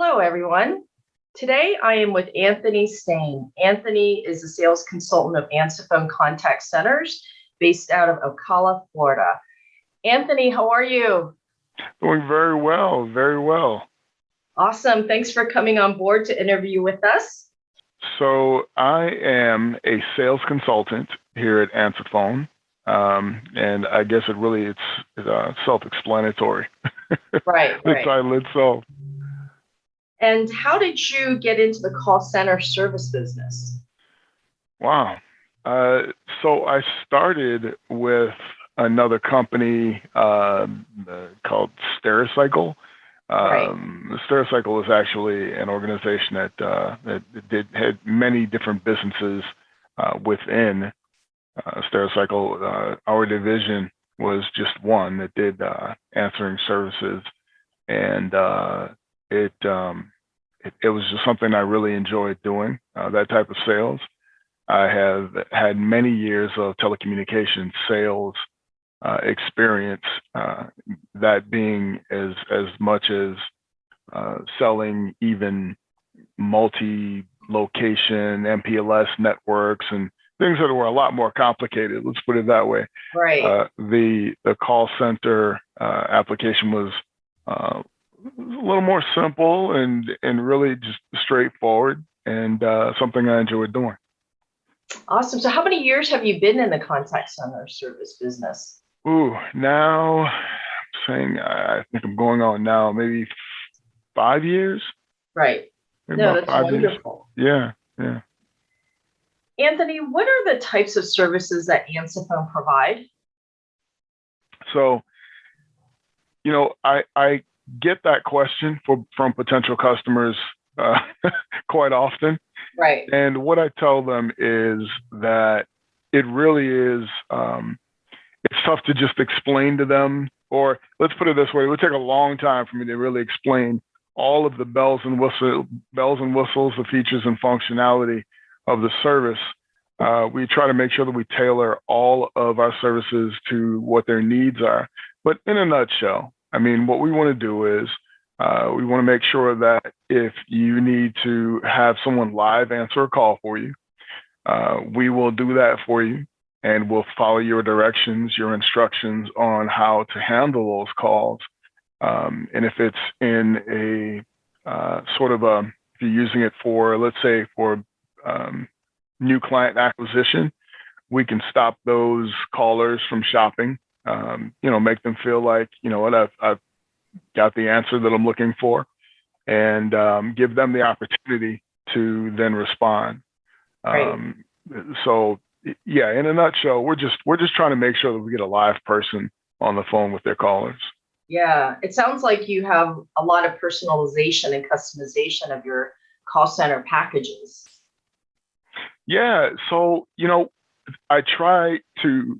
Hello, everyone. Today, I am with Anthony Staine. Anthony is a sales consultant of Ansafone Contact Centers based out of Ocala, Florida. Anthony, how are you? Doing very well, very well. Awesome. Thanks for coming on board to interview with us. So I am a sales consultant here at Ansafone, and I guess it's self-explanatory. Right. The title itself. And how did you get into the call center service business? Wow. So I started with another company called Stericycle. Right. Stericycle is actually an organization that had many different businesses within Stericycle. Our division was just one that did answering services, and it was just something I really enjoyed doing, that type of sales. I have had many years of telecommunications sales experience, that being as much as selling even multi-location MPLS networks and things that were a lot more complicated. Let's put it that way. Right. The call center application was a little more simple and really just straightforward, and something I enjoyed doing. Awesome. So how many years have you been in the contact center service business? Now I think I'm going on now maybe 5 years. Right. Maybe No, about that's 5 years. wonderful. Yeah. Anthony, what are the types of services that Ansafone provide? So, I get that question from potential customers quite often. Right. And what I tell them is that it really is, it's tough to just explain to them, or let's put it this way, it would take a long time for me to really explain all of the bells and whistles, the features and functionality of the service. We try to make sure that we tailor all of our services to what their needs are. But in a nutshell, what we want to do is we want to make sure that if you need to have someone live answer a call for you, we will do that for you, and we'll follow your directions, your instructions on how to handle those calls. And if it's in a if you're using it for, let's say, for new client acquisition, we can stop those callers from shopping, make them feel like, I've got the answer that I'm looking for, and give them the opportunity to then respond. Right. So yeah, in a nutshell, we're just trying to make sure that we get a live person on the phone with their callers. Yeah, it sounds like you have a lot of personalization and customization of your call center packages. Yeah, so I try to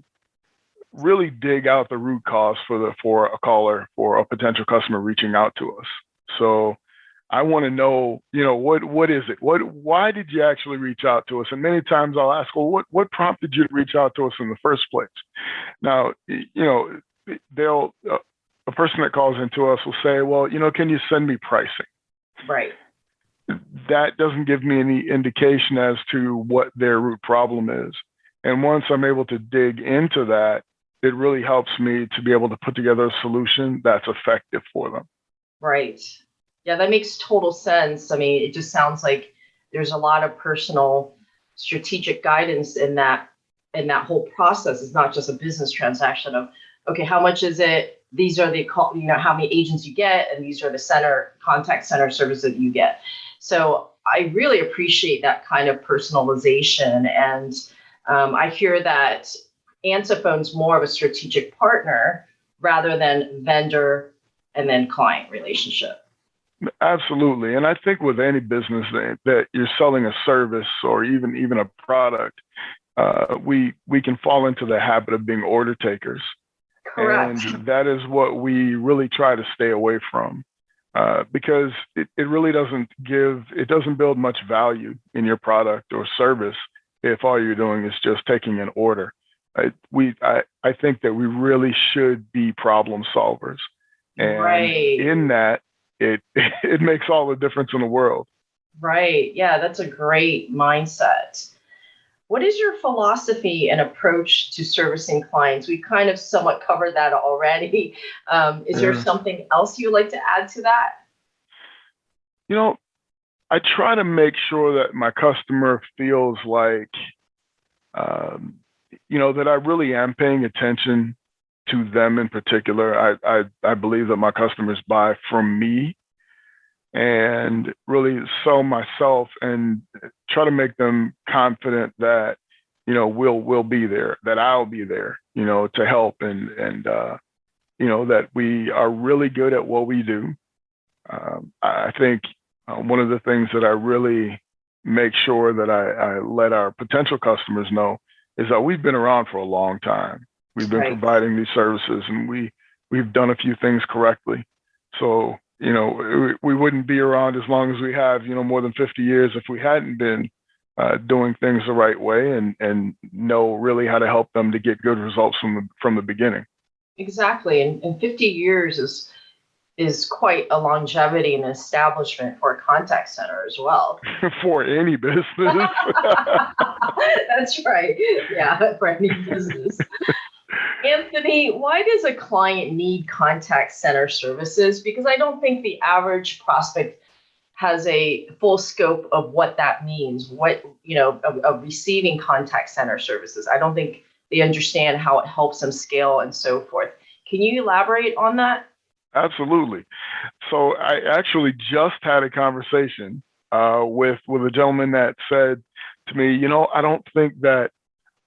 really dig out the root cause for a caller, for a potential customer reaching out to us. So I want to know, what is it? Why did you actually reach out to us? And many times I'll ask, well, what prompted you to reach out to us in the first place? Now, a person that calls into us will say, well, can you send me pricing? Right. That doesn't give me any indication as to what their root problem is. And once I'm able to dig into that, it really helps me to be able to put together a solution that's effective for them. Right. Yeah, that makes total sense. It just sounds like there's a lot of personal strategic guidance in that whole process. It's not just a business transaction of, okay, how much is it? These are the call, how many agents you get, and these are the contact center services that you get. So I really appreciate that kind of personalization. And I hear that Ansafone's more of a strategic partner rather than vendor and then client relationship. Absolutely. And I think with any business that you're selling a service or even a product, we can fall into the habit of being order takers. Correct. And that is what we really try to stay away from, because it really doesn't build much value in your product or service if all you're doing is just taking an order. I think that we really should be problem solvers. And Right. in that, it it makes all the difference in the world. Right. Yeah, that's a great mindset. What is your philosophy and approach to servicing clients? We kind of somewhat covered that already. Is there Yeah. something else you'd like to add to that? You know, I try to make sure that my customer feels like, um, that I really am paying attention to them in particular. I believe that my customers buy from me and really sell myself and try to make them confident that, we'll be there, that I'll be there, to help and that we are really good at what we do. I think one of the things that I really make sure that I let our potential customers know is that we've been around for a long time. We've been Right. providing these services, and we've done a few things correctly. So we wouldn't be around as long as we have, more than 50 years if we hadn't been doing things the right way and know really how to help them to get good results from the beginning. Exactly. And 50 years is quite a longevity and establishment for a contact center as well. For any business. That's right. Yeah, for any business. Anthony, why does a client need contact center services? Because I don't think the average prospect has a full scope of what that means, of receiving contact center services. I don't think they understand how it helps them scale and so forth. Can you elaborate on that? Absolutely. So I actually just had a conversation with a gentleman that said to me, I don't think that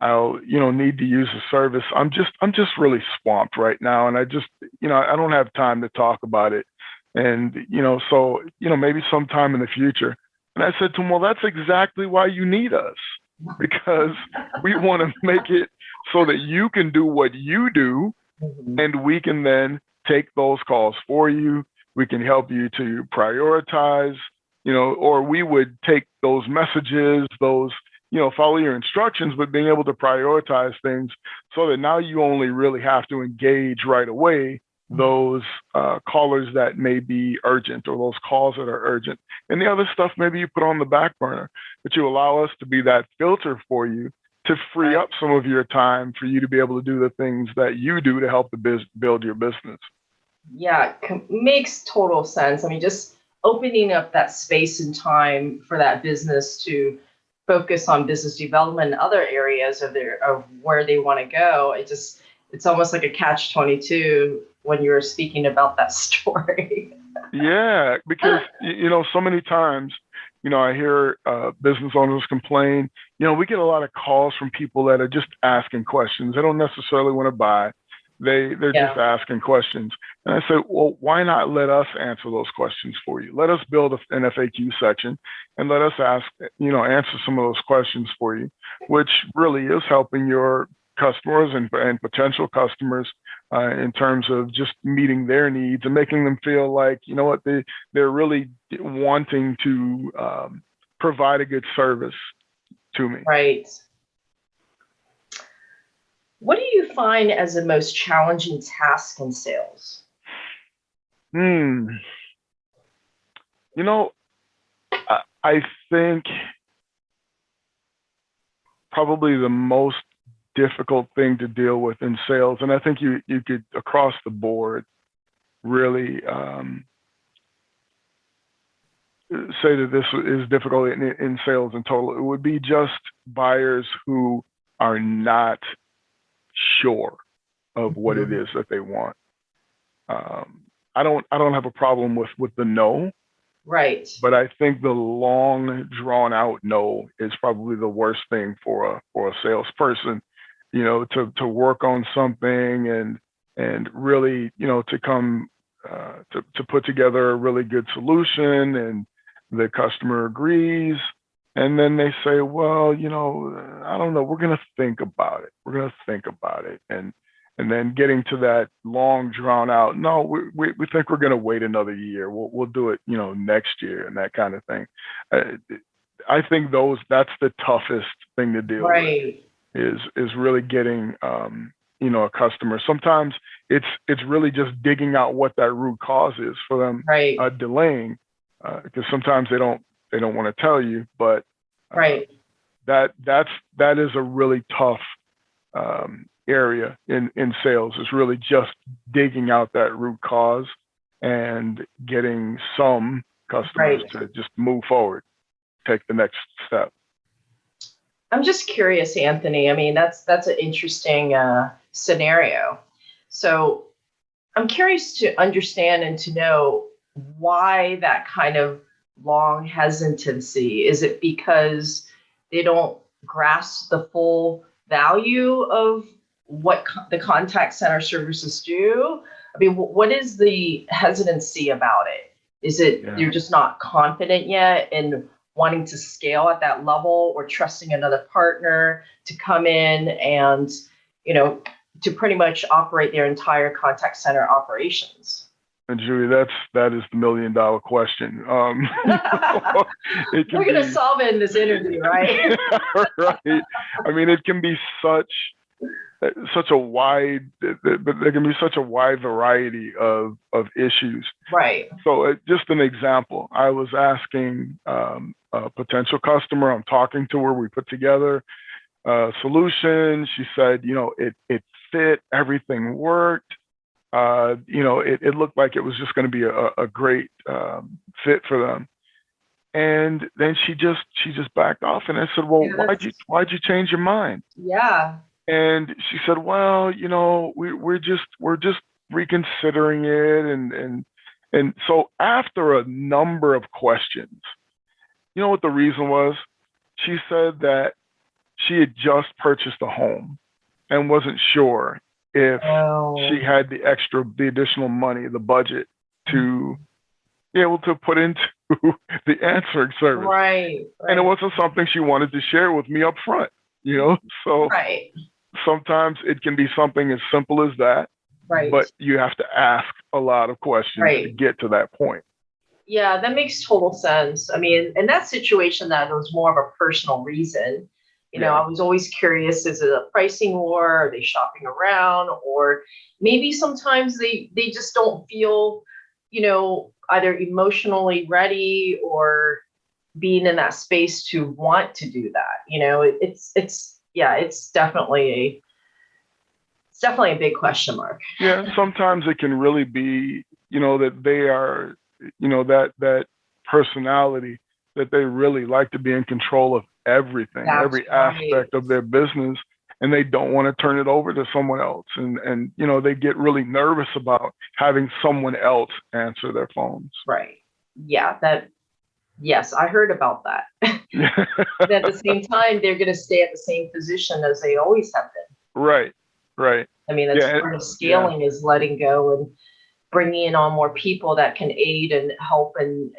I'll need to use the service. I'm just really swamped right now, and I just I don't have time to talk about it. And so maybe sometime in the future. And I said to him, well, that's exactly why you need us, because we want to make it so that you can do what you do, Mhm. and we can then take those calls for you. We can help you to prioritize, or we would take those messages, those, follow your instructions, but being able to prioritize things so that now you only really have to engage right away those callers that may be urgent, or those calls that are urgent. And the other stuff maybe you put on the back burner, but you allow us to be that filter for you to free Right. up some of your time for you to be able to do the things that you do to help build your business. Yeah, makes total sense. I mean, just opening up that space and time for that business to focus on business development and other areas of where they want to go. It's almost like a catch 22 when you were speaking about that story. Yeah, because so many times, I hear business owners complain. We get a lot of calls from people that are just asking questions. They don't necessarily want to buy. They're just Yeah. asking questions. And I say, well, why not let us answer those questions for you? Let us build an FAQ section and let us answer some of those questions for you, which really is helping your customers and potential customers in terms of just meeting their needs and making them feel like, what, they're really wanting to provide a good service to me. Right. What do you find as the most challenging task in sales? Hmm. I think probably the most difficult thing to deal with in sales, and I think you could across the board really say that this is difficult in sales in total. It would be just buyers who are not sure of what it Mhm. is that they want. I don't have a problem with the no, Right. but I think the long drawn out no is probably the worst thing for a salesperson, to work on something and really, to come to put together a really good solution, and the customer agrees, and then they say, well, I don't know, we're going to think about it. We're going to think about it. And then getting to that long drawn out, no, we think we're going to wait another year. We'll do it, next year, and that kind of thing. I think that's the toughest thing to deal with, Right. is really getting, a customer. Sometimes it's really just digging out what that root cause is for them Right. delaying, because sometimes they don't want to tell you, but Right. that is a really tough area in sales, is really just digging out that root cause and getting some customers Right. to just move forward, take the next step. I'm just curious, Anthony. I mean, that's an interesting scenario. So I'm curious to understand and to know why that kind of long hesitancy. Is it because they don't grasp the full value of what the contact center services do? I mean, what is the hesitancy about it? Is it Yeah. you're just not confident yet in wanting to scale at that level, or trusting another partner to come in and, to pretty much operate their entire contact center operations? And Julie, that is the $1,000,000 question. It can We're going to be solve it in this interview, right? right. I mean, it can be such a wide, but there can be such a wide variety of issues. Right. So just an example, I was asking a potential customer, I'm talking to her, we put together a solution. She said, it fit, everything worked. It looked like it was just going to be a great fit for them. And then she just backed off, and I said, well, Yeah, why'd you change your mind? yeah. And she said, well, we're just reconsidering it. And so after a number of questions, you know what the reason was? She said that she had just purchased a home and wasn't sure if she had the additional money, the budget to be able to put into the answering service. Right. And it wasn't something she wanted to share with me up front, So Right. sometimes it can be something as simple as that, Right. but you have to ask a lot of questions to Right. get to that point. Yeah, that makes total sense. I mean, in that situation, that was more of a personal reason. Yeah. I was always curious, is it a pricing war? Are they shopping around? Or maybe sometimes they just don't feel, either emotionally ready or being in that space to want to do that. It's definitely a big question mark. Yeah, sometimes it can really be, that they are, that personality, that they really like to be in control of everything, That's every right. aspect of their business, and they don't want to turn it over to someone else. And they get really nervous about having someone else answer their phones. Right. Yeah, yes, I heard about that. But at the same time, they're going to stay at the same position as they always have been. Right. I mean, that's part of scaling is letting go and bringing in on more people that can aid and help and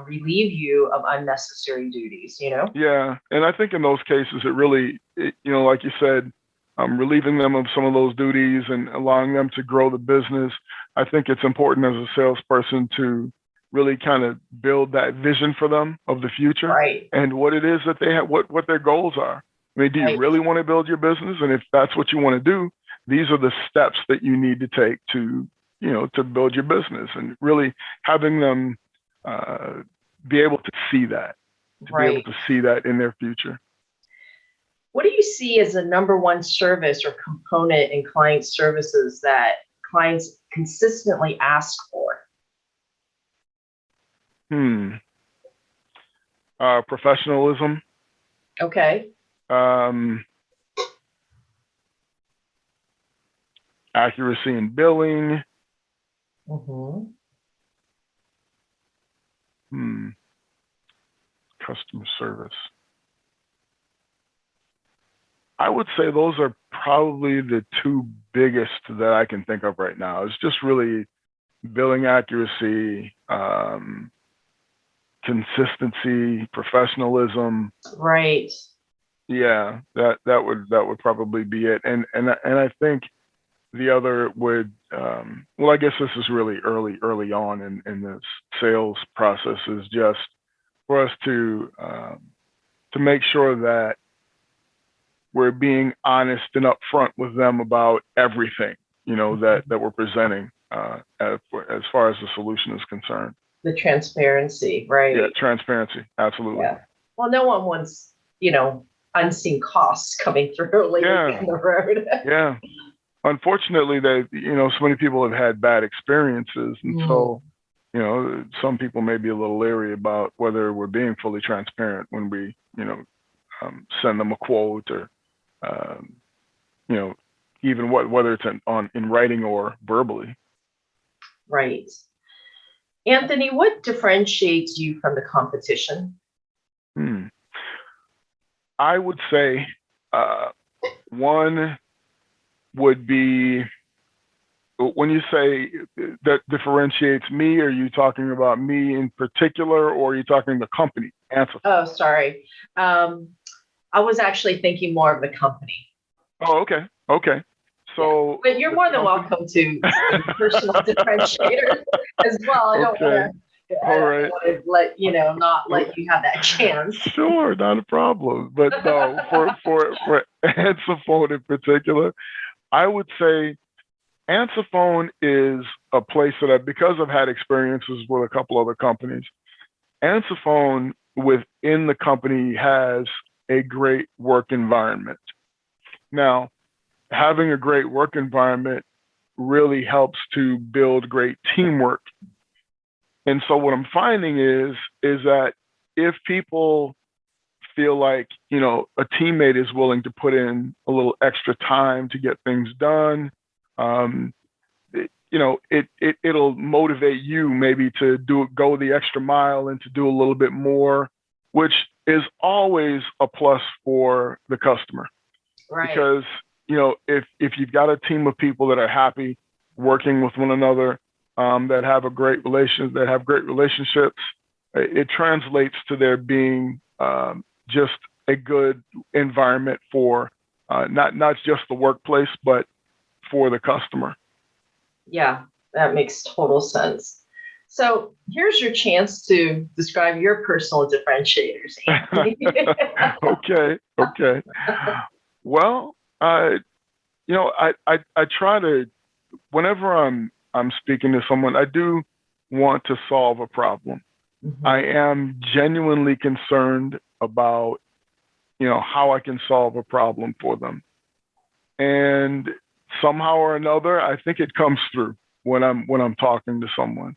relieve you of unnecessary duties. Yeah, and I think in those cases, it really, like you said, relieving them of some of those duties and allowing them to grow the business. I think it's important as a salesperson to really kind of build that vision for them of the future, Right. And what it is that they have, what their goals are. I mean, do you really want to build your business? And if that's what you want to do, these are the steps that you need to take to build your business, and really having them be able to see that, be able to see that in their future. What do you see as the number one service or component in client services that clients consistently ask for? Professionalism. Okay. Accuracy in billing. Customer service. I would say those are probably the two biggest that I can think of right now. It's just really billing accuracy, consistency, professionionalism. Right. Yeah, that would probably be it. And I think the other would, well, I guess this is really early on in this sales process, is just for us to make sure that we're being honest and upfront with them about everything, that we're presenting as far as the solution is concerned. The transparency, right? Yeah, transparency, absolutely. Yeah. Well, no one wants, unseen costs coming through later down the road. Yeah. Unfortunately, so many people have had bad experiences, and so, some people may be a little leery about whether we're being fully transparent when we, send them a quote or, even whether it's in writing or verbally. Right. Anthony, what differentiates you from the competition? I would say one would be, when you say that differentiates me, are you talking about me in particular, or are you talking the company? Ansafone. Oh, sorry. I was actually thinking more of the company. Oh, okay. So, but you're more than welcome to personal differentiators as well. I don't want to not let you have that chance. Sure, not a problem. But no, for Ansafone in particular, I would say Ansafone is a place that because I've had experiences with a couple other companies, Ansafone within the company has a great work environment. Now, having a great work environment really helps to build great teamwork. And so what I'm finding is that if people feel like, a teammate is willing to put in a little extra time to get things done, it'll motivate you maybe to go the extra mile and to do a little bit more, which is always a plus for the customer. Right. Because, if you've got a team of people that are happy working with one another, that have great relationships, it translates to there being just a good environment for not just the workplace, but for the customer. Yeah, that makes total sense. So here's your chance to describe your personal differentiators. Okay. Well, I try to, whenever I'm speaking to someone, I do want to solve a problem. Mm-hmm. I am genuinely concerned about, how I can solve a problem for them. And somehow or another, I think it comes through when I'm talking to someone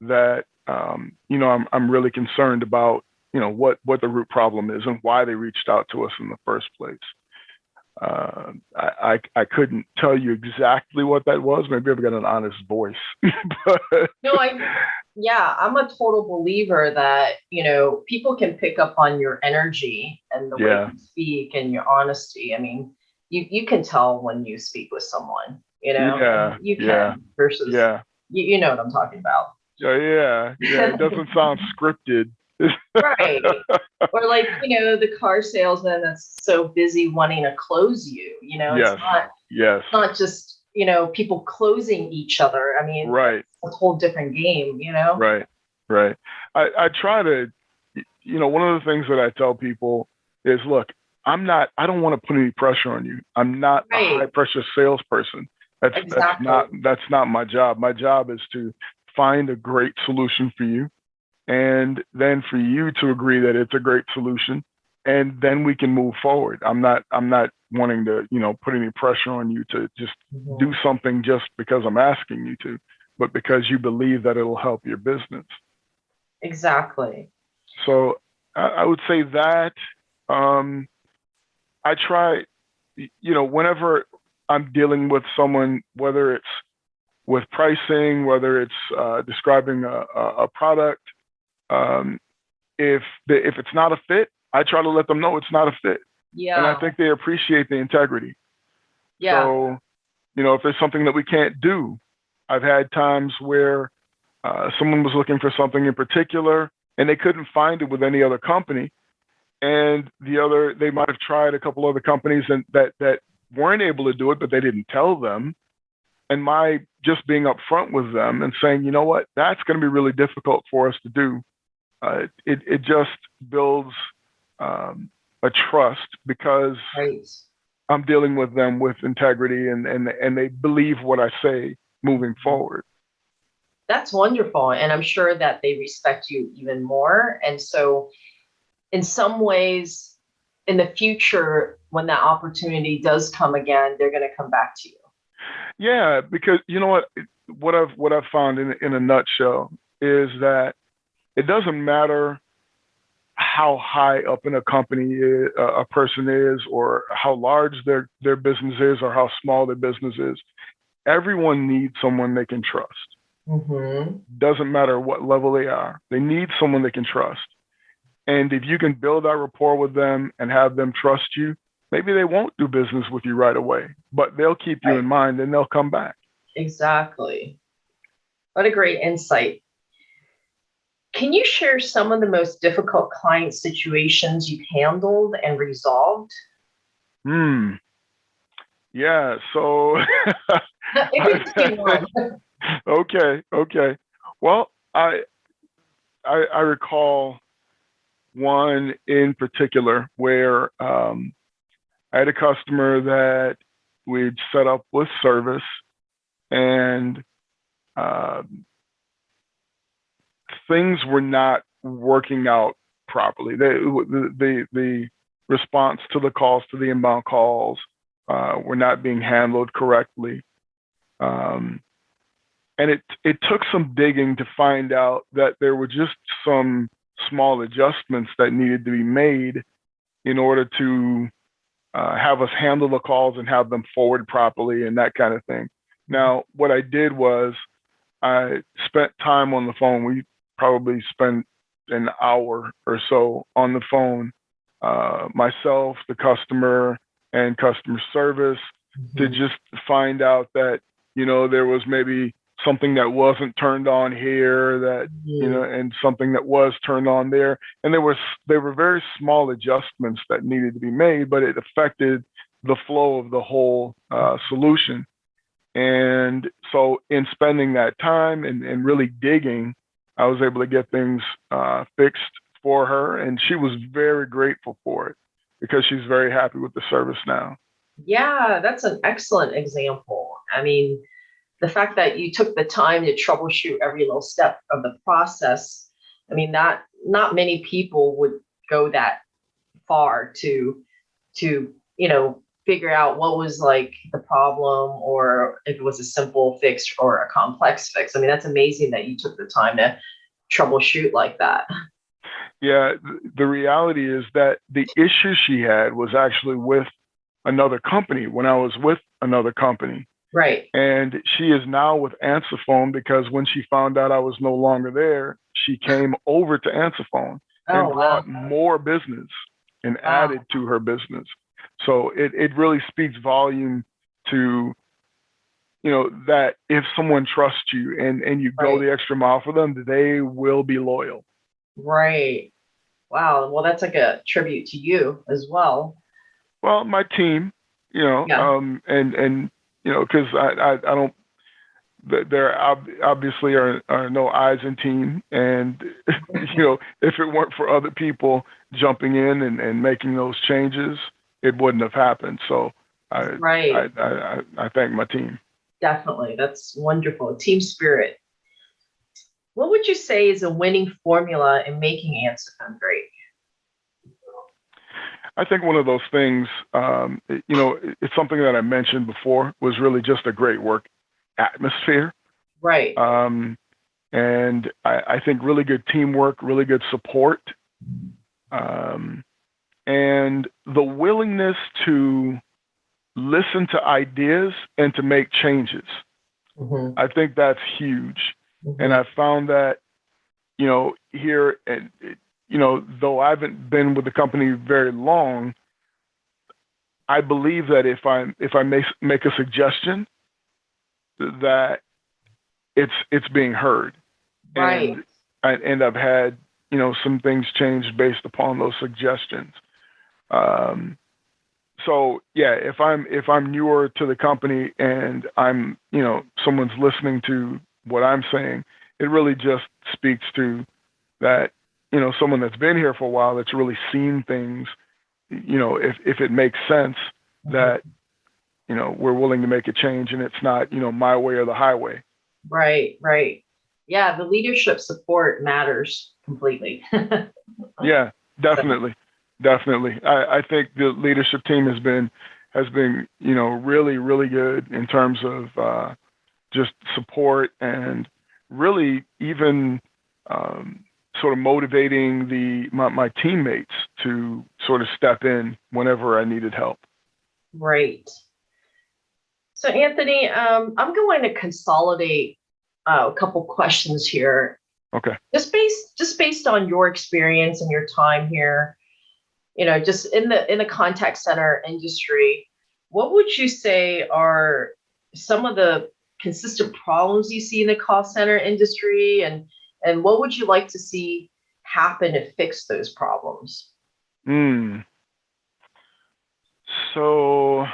that, I'm really concerned about, what the root problem is and why they reached out to us in the first place. I couldn't tell you exactly what that was. Maybe I've got an honest voice. But... No, I'm a total believer that, people can pick up on your energy and the way you speak and your honesty. I mean, you can tell when you speak with someone, you can versus, you know what I'm talking about. Yeah. It doesn't sound scripted. Right. Or like, the car salesman that's so busy wanting to close you, it's not just, people closing each other. I mean, right. It's a whole different game, Right. I try to, one of the things that I tell people is, look, I don't want to put any pressure on you. I'm not a high pressure salesperson. That's not my job. My job is to find a great solution for you, and then for you to agree that it's a great solution, and then we can move forward. I'm not wanting to, put any pressure on you to just do something just because I'm asking you to, but because you believe that it'll help your business. Exactly. So I would say that I try, whenever I'm dealing with someone, whether it's with pricing, whether it's describing a product, if it's not a fit, I try to let them know it's not a fit. Yeah. And I think they appreciate the integrity. Yeah. So, if there's something that we can't do, I've had times where someone was looking for something in particular and they couldn't find it with any other company. And they might have tried a couple other companies and that weren't able to do it, but they didn't tell them. And my just being upfront with them and saying, you know what, that's going to be really difficult for us to do. It just builds a trust because I'm dealing with them with integrity, and they believe what I say moving forward. That's wonderful. And I'm sure that they respect you even more. And so in some ways, in the future, when that opportunity does come again, they're going to come back to you. Yeah, because you know what I've found in a nutshell is that it doesn't matter how high up in a company a person is, or how large their business is, or how small their business is. Everyone needs someone they can trust. Mm-hmm. Doesn't matter what level they are. They need someone they can trust. And if you can build that rapport with them and have them trust you, maybe they won't do business with you right away, but they'll keep you in mind and they'll come back. Exactly. What a great insight. Can you share some of the most difficult client situations you've handled and resolved? Yeah. So If we just do one. Okay. Well, I recall one in particular where I had a customer that we'd set up with service, and things were not working out properly. The response to the calls, to the inbound calls, were not being handled correctly. And it took some digging to find out that there were just some small adjustments that needed to be made in order to have us handle the calls and have them forward properly and that kind of thing. Now, what I did was I spent time on the phone. We probably spent an hour or so on the phone, myself, the customer, and customer service, to just find out that, there was maybe something that wasn't turned on here, that, and something that was turned on there. And there were very small adjustments that needed to be made, but it affected the flow of the whole solution. And so in spending that time and really digging, I was able to get things fixed for her. And she was very grateful for it because she's very happy with the service now. Yeah, that's an excellent example. I mean, the fact that you took the time to troubleshoot every little step of the process, I mean, that not many people would go that far to figure out what was like the problem, or if it was a simple fix or a complex fix. I mean, that's amazing that you took the time to troubleshoot like that. Yeah, the reality is that the issue she had was actually with another company when I was with another company. Right. And she is now with Ansafone because when she found out I was no longer there, she came over to Ansafone and brought more business and added to her business. So it really speaks volume to, that if someone trusts you and you go the extra mile for them, they will be loyal. Right. Wow. Well, that's like a tribute to you as well. Well, my team, and because I don't, there obviously are no I's in team. And, if it weren't for other people jumping in and making those changes, it wouldn't have happened. So I thank my team. Definitely. That's wonderful. Team spirit. What would you say is a winning formula in making Ansafone great? I think one of those things, it's something that I mentioned before, was really just a great work atmosphere. Right. And I think really good teamwork, really good support, and the willingness to listen to ideas and to make changes. Mm-hmm. I think that's huge. Mm-hmm. And I found that, here, and though I haven't been with the company very long, I believe that if I make a suggestion, that it's being heard. Right. And I've had, some things changed based upon those suggestions. So yeah, if I'm newer to the company and I'm, someone's listening to what I'm saying, it really just speaks to that, someone that's been here for a while, that's really seen things, if it makes sense, that, we're willing to make a change, and it's not, my way or the highway. Right, right. Yeah, the leadership support matters completely. Yeah, definitely. Definitely. I think the leadership team has been, really, really good in terms of just support, and really even sort of motivating my teammates to sort of step in whenever I needed help. Right. So Anthony, I'm going to consolidate a couple questions here. Okay. Just based on your experience and your time here, just in the contact center industry, what would you say are some of the consistent problems you see in the call center industry, and what would you like to see happen to fix those problems? So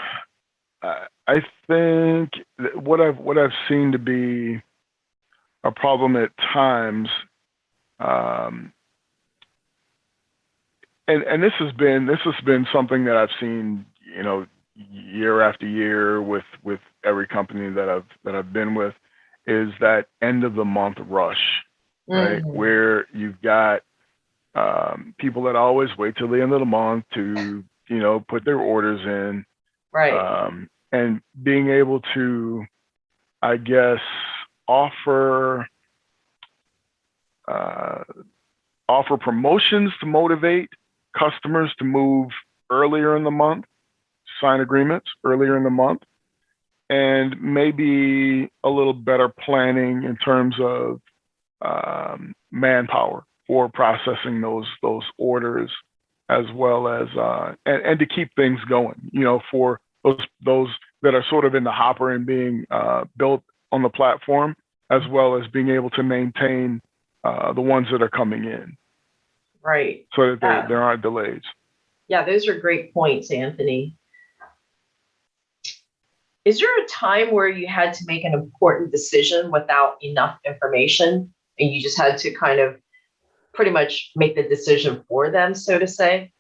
I think what I've seen to be a problem at times, and this has been something that I've seen, year after year with every company that I've been with, is that end of the month rush, right? Where you've got people that always wait till the end of the month to, put their orders in, Right. and being able to, I guess, offer promotions to motivate customers to move earlier in the month, sign agreements earlier in the month, and maybe a little better planning in terms of manpower for processing those orders, as well as and to keep things going, for those that are sort of in the hopper and being built on the platform, as well as being able to maintain the ones that are coming in. Right. So that there aren't delays. Yeah, those are great points, Anthony. Is there a time where you had to make an important decision without enough information, and you just had to kind of pretty much make the decision for them, so to say?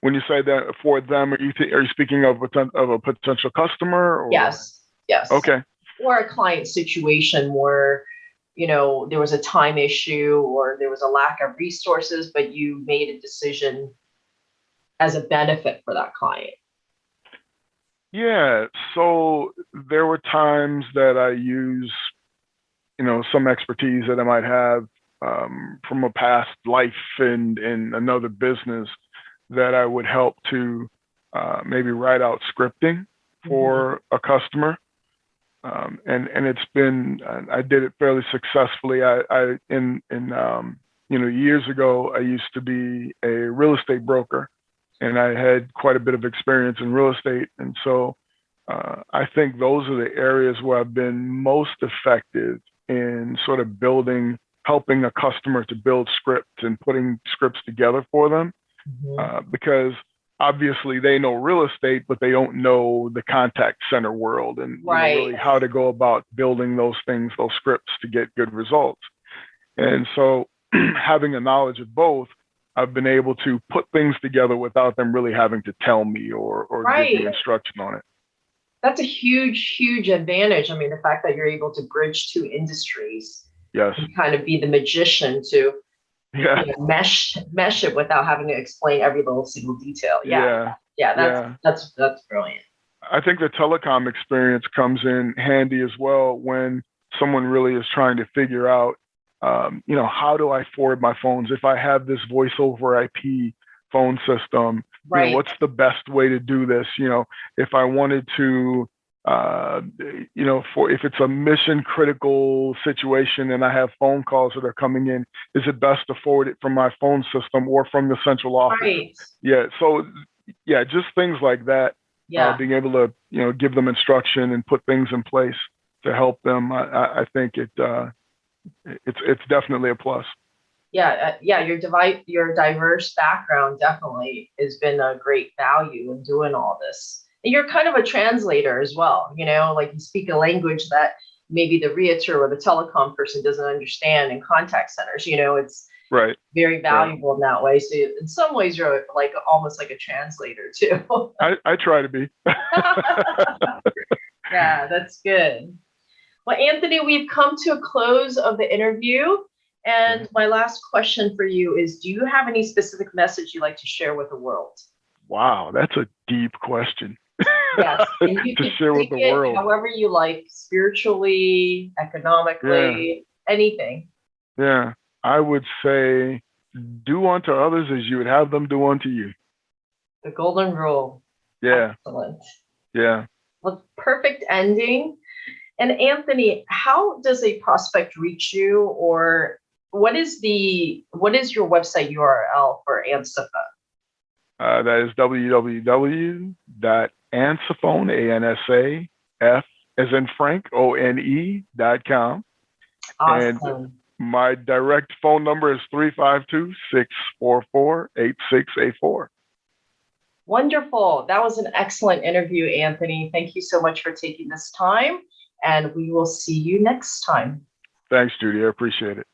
When you say that for them, are you speaking of a potential customer? Or? Yes. Okay. Or a client situation where, there was a time issue or there was a lack of resources, but you made a decision as a benefit for that client. Yeah. So there were times that I use, some expertise that I might have from a past life in another business, that I would help to maybe write out scripting for a customer. And it's been, I did it fairly successfully. Years ago, I used to be a real estate broker, and I had quite a bit of experience in real estate. And so I think those are the areas where I've been most effective in sort of helping a customer to build scripts and putting scripts together for them, because obviously they know real estate, but they don't know the contact center world, and really how to go about building those things, those scripts, to get good results. And so having a knowledge of both, I've been able to put things together without them really having to tell me or give me instruction on it. That's a huge, huge advantage. I mean, the fact that you're able to bridge two industries, yes, and kind of be the magician to mesh it without having to explain every little single detail. That's brilliant. I think the telecom experience comes in handy as well when someone really is trying to figure out, how do I forward my phones? If I have this voice over IP phone system, what's the best way to do this? If I wanted to, if it's a mission critical situation and I have phone calls that are coming in, is it best to forward it from my phone system or from the central office? Right. Yeah. So just things like that. Yeah. Being able to, give them instruction and put things in place to help them. I think it's definitely a plus. Your diverse background definitely has been a great value in doing all this. And you're kind of a translator as well, like you speak a language that maybe the realtor or the telecom person doesn't understand in contact centers. Right. very valuable in that way. So in some ways, you're like almost like a translator too. I try to be. Yeah, that's good. Well, Anthony, we've come to a close of the interview. And my last question for you is, do you have any specific message you'd like to share with the world? Wow, that's a deep question. Yes, and you To can share with take the it world. however you like, spiritually, economically, anything. Yeah. I would say do unto others as you would have them do unto you. The golden rule. Yeah. Excellent. Yeah. Well, perfect ending. And Anthony, how does a prospect reach you, or what is your website URL for Ansafone? That is www.ansafone, A-N-S-A-F, as in Frank, O-N-E.com. And Awesome. my direct phone number is 352-644-8684. Wonderful. That was an excellent interview, Anthony. Thank you so much for taking this time, and we will see you next time. Thanks, Judy. I appreciate it.